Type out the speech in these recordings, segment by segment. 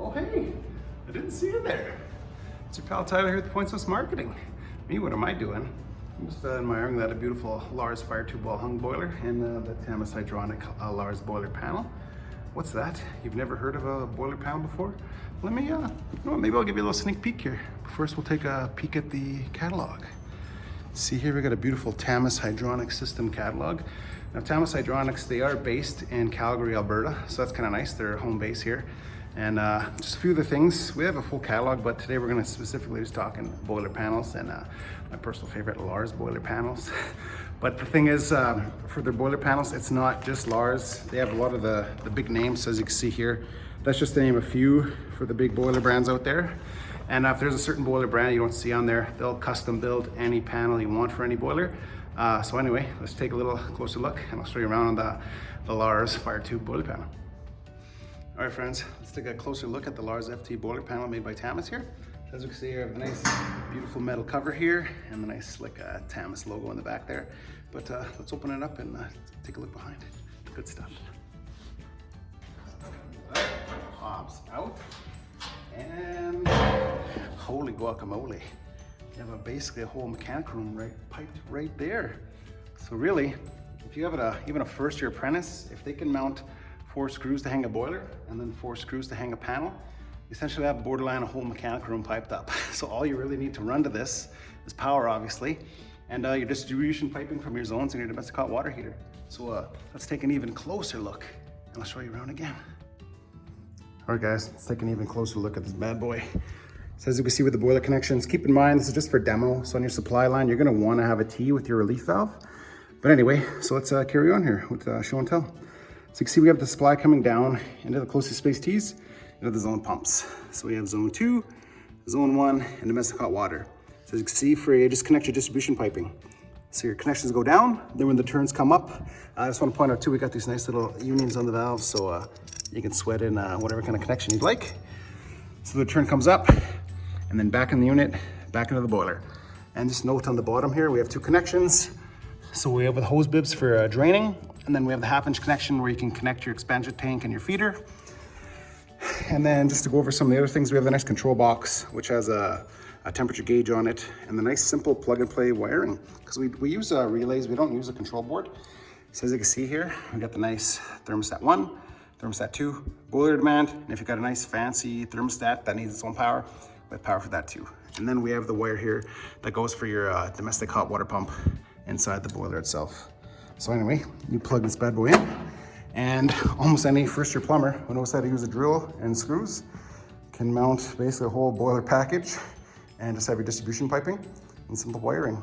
Oh, hey, I didn't see you there. It's your pal Tyler here at the Point Source Marketing. Me, what am I doing? I'm just admiring that a beautiful Laars fire tube wall hung boiler and the Tamas hydronic Laars boiler panel. What's that? You've never heard of a boiler panel before? Let me, you know what, maybe I'll give you a little sneak peek here. But first, we'll take a peek at the catalog. See here, we got a beautiful Tamas hydronic system catalog. Now, Tamas Hydronics, they are based in Calgary, Alberta, so that's kind of nice. They're home base here. And just a few other things. We have a full catalog, but today we're going to specifically just talking boiler panels and my personal favorite, Laars boiler panels. But the thing is, for their boiler panels, it's not just Laars. They have a lot of the big names, as you can see here. That's just to name a few for the big boiler brands out there. And if there's a certain boiler brand you don't see on there, they'll custom build any panel you want for any boiler. So anyway, let's take a little closer look and I'll show you around on the Laars fire tube boiler panel. All right, friends, let's take a closer look at the Laars FT boiler panel made by Tamas here. As you can see, you have the nice, beautiful metal cover here and the nice slick Tamas logo in the back there. But let's open it up and take a look behind. Good stuff. Pops out. And holy guacamole. You have basically a whole mechanic room piped right there. So really, if you have even a first year apprentice, if they can mount 4 screws to hang a boiler and then 4 screws to hang a panel, you essentially have borderline a whole mechanic room piped up. So all you really need to run to this is power, obviously, and your distribution piping from your zones and your domestic hot water heater. So let's take an even closer look and I'll show you around again. All right, guys, let's take an even closer look at this bad boy. So as you can see with the boiler connections, keep in mind, this is just for demo. So on your supply line, you're gonna wanna have a T with your relief valve. But anyway, so let's carry on here with show and tell. So you can see we have the supply coming down into the closely spaced T's into the zone pumps. So we have zone 2, zone 1, and domestic hot water. So as you can see, you just connect your distribution piping. So your connections go down, then when the turns come up, I just want to point out too, we got these nice little unions on the valves, so you can sweat in whatever kind of connection you'd like. So the turn comes up, and then back in the unit, back into the boiler. And just note on the bottom here, we have 2 connections. So we have the hose bibs for draining, and then we have the 1/2-inch connection where you can connect your expansion tank and your feeder. And then just to go over some of the other things, we have the nice control box, which has a temperature gauge on it, and the nice simple plug and play wiring. Because we use relays, we don't use a control board. So as you can see here, we got the nice thermostat 1, thermostat 2, boiler demand, and if you've got a nice fancy thermostat that needs its own power, we have power for that too. And then we have the wire here that goes for your domestic hot water pump inside the boiler itself. So anyway, you plug this bad boy in, and almost any first year plumber who knows how to use a drill and screws can mount basically a whole boiler package and just have your distribution piping and simple wiring.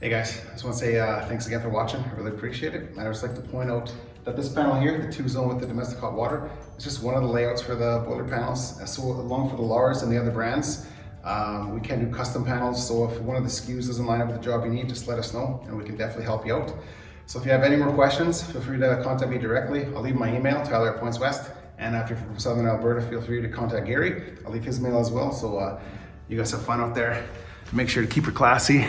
Hey guys, I just want to say thanks again for watching. I really appreciate it. And I'd just like to point out that this panel here, the 2-zone with the domestic hot water, is just one of the layouts for the boiler panels. So along for the Laars and the other brands, we can do custom panels. So if one of the SKUs doesn't line up with the job you need, just let us know and we can definitely help you out. So if you have any more questions, feel free to contact me directly. I'll leave my email, Tyler@PointsWest. And if you're from Southern Alberta, feel free to contact Gary. I'll leave his mail as well. So you guys have fun out there. Make sure to keep it classy,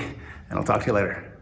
and I'll talk to you later.